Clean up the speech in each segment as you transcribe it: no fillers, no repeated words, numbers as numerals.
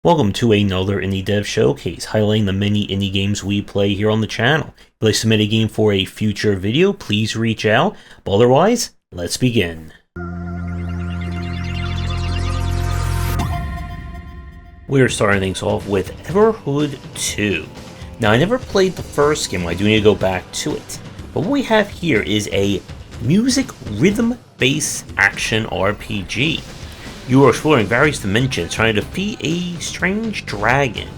Welcome to another Indie Dev Showcase, highlighting the many indie games we play here on the channel. If you'd like to submit a game for a future video, please reach out. But otherwise, let's begin. We're starting things off with Everhood 2. Now, I never played the first game, I do need to go back to it. But what we have here is a music rhythm based action RPG. You are exploring various dimensions, trying to defeat a strange dragon.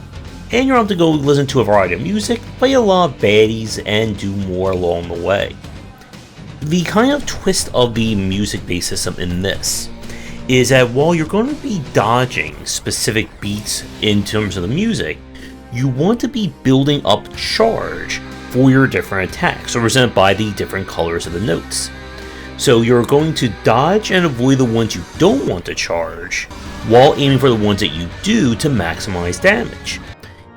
And you're on to go listen to a variety of music, play a lot of baddies, and do more along the way. The kind of twist of the music-based system in this is that while you're going to be dodging specific beats in terms of the music, you want to be building up charge for your different attacks, represented by the different colors of the notes. So you're going to dodge and avoid the ones you don't want to charge, while aiming for the ones that you do to maximize damage.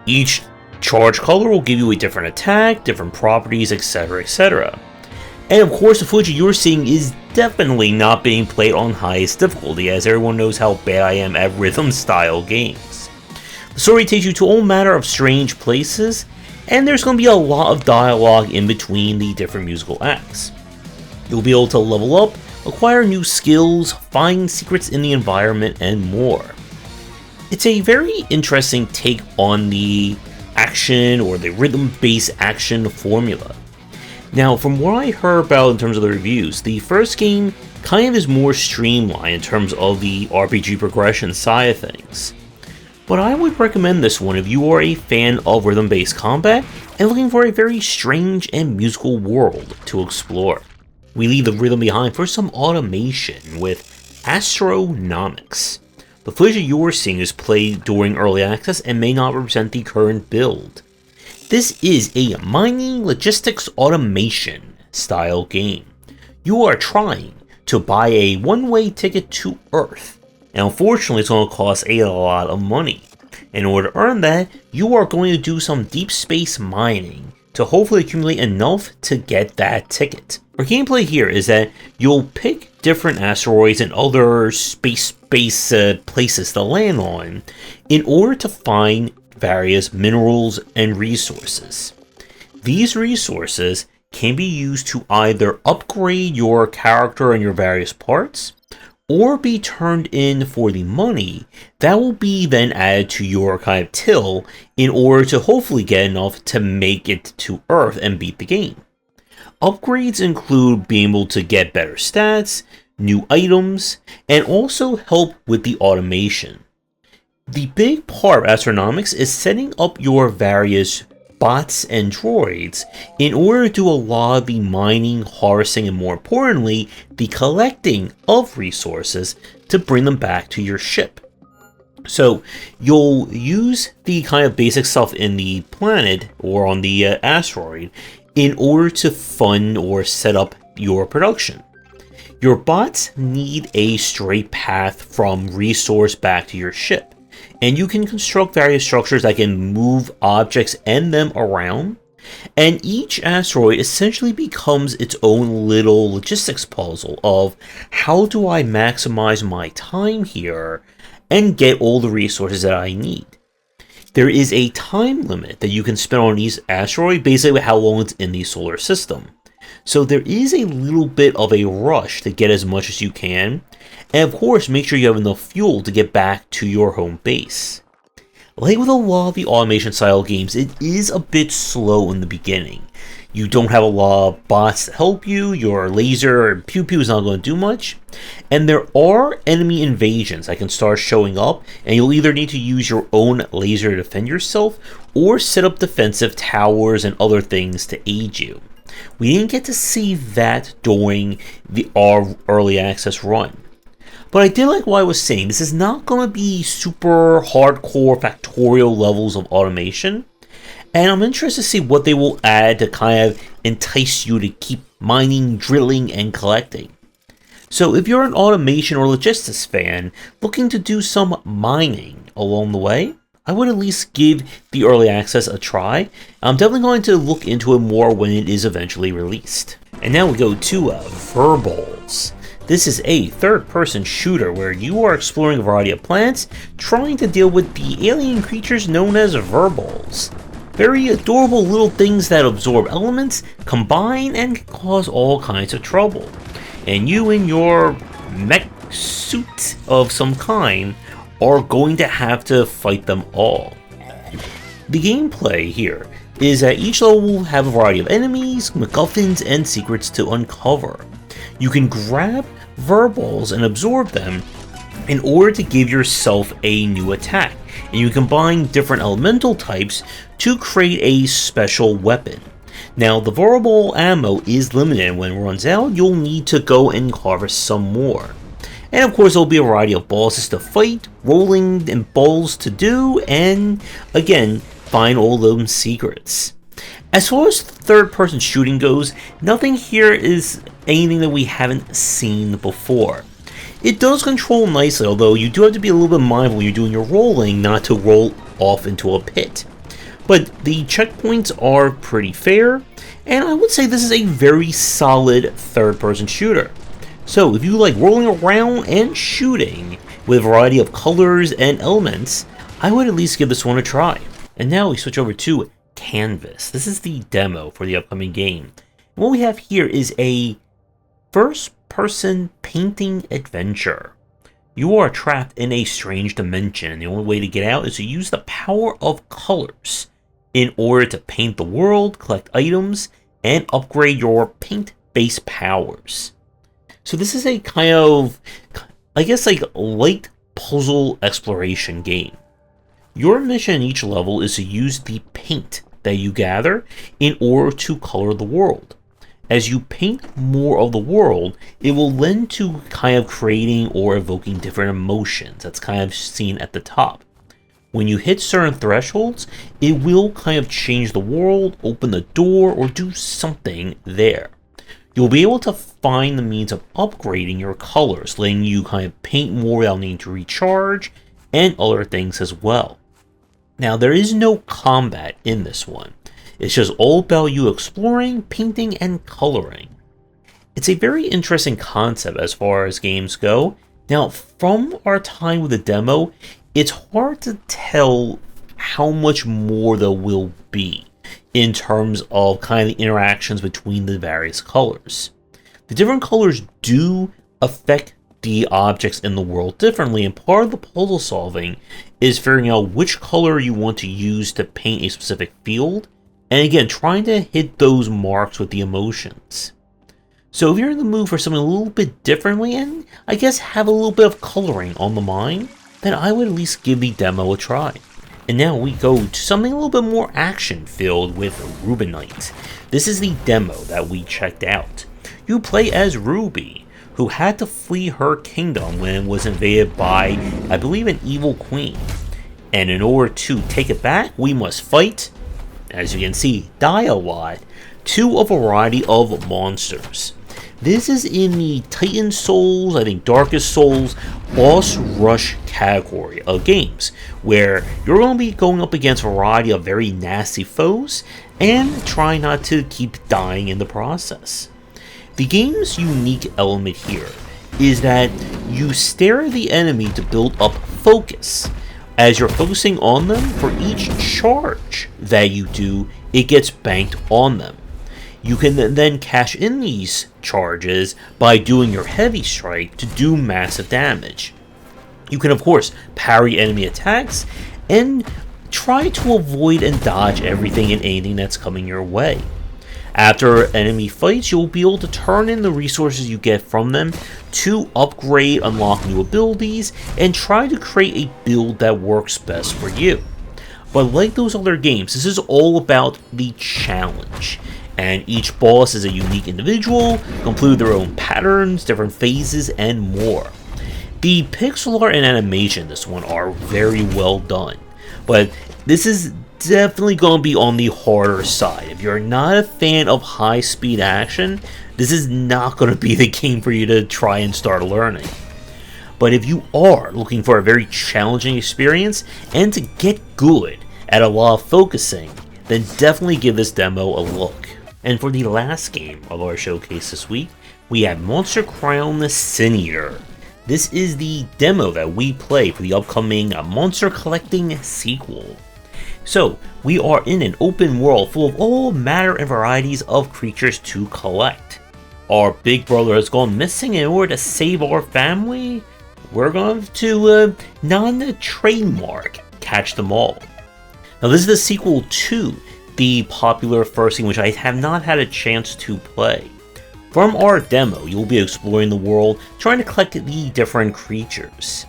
Each charge color will give you a different attack, different properties, etc, etc. And of course, the footage you're seeing is definitely not being played on highest difficulty, as everyone knows how bad I am at rhythm-style games. The story takes you to all manner of strange places, and there's going to be a lot of dialogue in between the different musical acts. You'll be able to level up, acquire new skills, find secrets in the environment, and more. It's a very interesting take on the action or the rhythm-based action formula. Now, from what I heard about in terms of the reviews, the first game kind of is more streamlined in terms of the RPG progression side of things. But I would recommend this one if you are a fan of rhythm-based combat and looking for a very strange and musical world to explore. We leave the rhythm behind for some automation with Astronomics. The footage you're seeing is played during early access and may not represent the current build. This is a mining logistics automation style game. You are trying to buy a one-way ticket to Earth, and unfortunately it's going to cost a lot of money. In order to earn that, you are going to do some deep space mining to hopefully accumulate enough to get that ticket. Our gameplay here is that you'll pick different asteroids and other space-based places to land on in order to find various minerals and resources. These resources can be used to either upgrade your character and your various parts, or be turned in for the money that will be then added to your kind of till in order to hopefully get enough to make it to Earth and beat the game. Upgrades include being able to get better stats, new items, and also help with the automation. The big part of Astronomics is setting up your various bots and droids in order to do a lot of the mining, harvesting, and more importantly, the collecting of resources to bring them back to your ship. So you'll use the kind of basic stuff in the planet or on the asteroid in order to fund or set up your production. Your bots need a straight path from resource back to your ship, and you can construct various structures that can move objects and them around, and each asteroid essentially becomes its own little logistics puzzle of how do I maximize my time here and get all the resources that I need. There is a time limit that you can spend on each asteroid, basically how long it's in the solar system. So there is a little bit of a rush to get as much as you can, and of course make sure you have enough fuel to get back to your home base. Like with a lot of the automation style games, it is a bit slow in the beginning. You don't have a lot of bots to help you, your laser or pew-pew is not going to do much, and there are enemy invasions that can start showing up, and you'll either need to use your own laser to defend yourself, or set up defensive towers and other things to aid you. We didn't get to see that during our early access run. But I did like what I was saying, this is not going to be super hardcore factorial levels of automation, and I'm interested to see what they will add to kind of entice you to keep mining, drilling, and collecting. So if you're an automation or logistics fan looking to do some mining along the way, I would at least give the early access a try. I'm definitely going to look into it more when it is eventually released. And now we go to Virballs. This is a third-person shooter where you are exploring a variety of planets, trying to deal with the alien creatures known as Virballs. Very adorable little things that absorb elements, combine, and can cause all kinds of trouble. And you and your mech suit of some kind are going to have to fight them all. The gameplay here is that each level will have a variety of enemies, MacGuffins, and secrets to uncover. You can grab Virballs and absorb them in order to give yourself a new attack, and you combine different elemental types to create a special weapon. Now, the Virball ammo is limited, and when it runs out, you'll need to go and harvest some more. And of course, there'll be a variety of bosses to fight, rolling and balls to do, and again, find all those secrets. As far as third-person shooting goes, nothing here is anything that we haven't seen before. It does control nicely, although you do have to be a little bit mindful when you're doing your rolling not to roll off into a pit. But the checkpoints are pretty fair, and I would say this is a very solid third-person shooter. So if you like rolling around and shooting with a variety of colors and elements, I would at least give this one a try. And now we switch over to Canvas. This is the demo for the upcoming game. And what we have here is a first-person painting adventure. You are trapped in a strange dimension, and the only way to get out is to use the power of colors in order to paint the world, collect items, and upgrade your paint-based powers. So this is a kind of, I guess, like light puzzle exploration game. Your mission in each level is to use the paint that you gather in order to color the world. As you paint more of the world, it will lend to kind of creating or evoking different emotions. That's kind of seen at the top. When you hit certain thresholds, it will kind of change the world, open the door, or do something there. You'll be able to find the means of upgrading your colors, letting you kind of paint more without needing to recharge, and other things as well. Now, there is no combat in this one. It's just all about you exploring, painting, and coloring. It's a very interesting concept as far as games go. Now, from our time with the demo, it's hard to tell how much more there will be in terms of kind of the interactions between the various colors. The different colors do affect the objects in the world differently, and part of the puzzle solving is figuring out which color you want to use to paint a specific field, and again, trying to hit those marks with the emotions. So if you're in the mood for something a little bit differently, and I guess have a little bit of coloring on the mind, then I would at least give the demo a try. And now we go to something a little bit more action-filled with Rubinite. This is the demo that we checked out. You play as Ruby, who had to flee her kingdom when it was invaded by, I believe, an evil queen. And in order to take it back, we must fight, as you can see, die a lot, to a variety of monsters. This is in the Titan Souls, I think Darkest Souls, boss rush category of games, where you're going to be going up against a variety of very nasty foes, and try not to keep dying in the process. The game's unique element here is that you stare at the enemy to build up focus. As you're focusing on them, for each charge that you do, it gets banked on them. You can then cash in these charges by doing your heavy strike to do massive damage. You can of course parry enemy attacks and try to avoid and dodge everything and anything that's coming your way. After enemy fights, you'll be able to turn in the resources you get from them to upgrade, unlock new abilities, and try to create a build that works best for you. But like those other games, this is all about the challenge. And each boss is a unique individual, complete with their own patterns, different phases, and more. The pixel art and animation in this one are very well done, but this is definitely going to be on the harder side. If you're not a fan of high-speed action, this is not going to be the game for you to try and start learning. But if you are looking for a very challenging experience and to get good at a lot of focusing, then definitely give this demo a look. And for the last game of our showcase this week, we have Monster Crown Sin Eater. This is the demo that we play for the upcoming Monster Collecting sequel. So, we are in an open world full of all manner and varieties of creatures to collect. Our big brother has gone missing, and in order to save our family, we're going to non-trademark catch them all. Now this is the sequel to the popular first game, which I have not had a chance to play. From our demo, you'll be exploring the world, trying to collect the different creatures.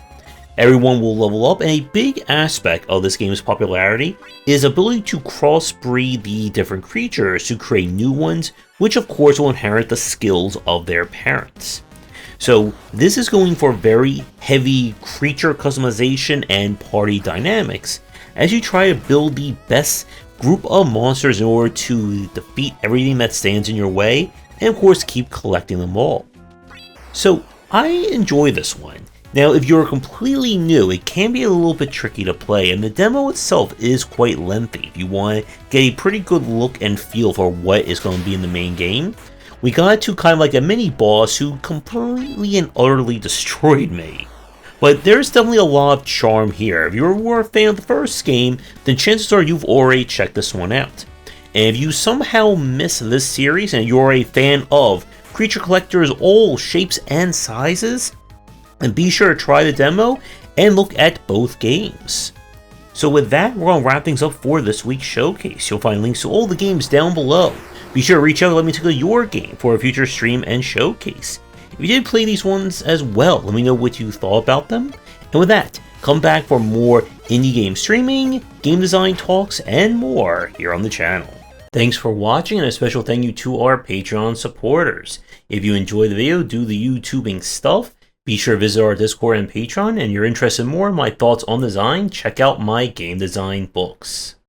Everyone will level up, and a big aspect of this game's popularity is ability to crossbreed the different creatures to create new ones, which of course will inherit the skills of their parents. So this is going for very heavy creature customization and party dynamics, as you try to build the best group of monsters in order to defeat everything that stands in your way, and of course keep collecting them all. So I enjoy this one. Now if you're completely new, it can be a little bit tricky to play, and the demo itself is quite lengthy if you want to get a pretty good look and feel for what is going to be in the main game. We got to kind of like a mini boss who completely and utterly destroyed me. But there's definitely a lot of charm here. If you were a fan of the first game, then chances are you've already checked this one out. And if you somehow miss this series and you're a fan of creature collectors all shapes and sizes, then be sure to try the demo and look at both games. So with that, we're going to wrap things up for this week's showcase. You'll find links to all the games down below. Be sure to reach out and let me take your game for a future stream and showcase. If you did play these ones as well, let me know what you thought about them. And with that, come back for more indie game streaming, game design talks, and more here on the channel. Thanks for watching, and a special thank you to our Patreon supporters. If you enjoyed the video, do the YouTubing stuff, be sure to visit our Discord and Patreon, and if you're interested in more in my thoughts on design, check out my game design books.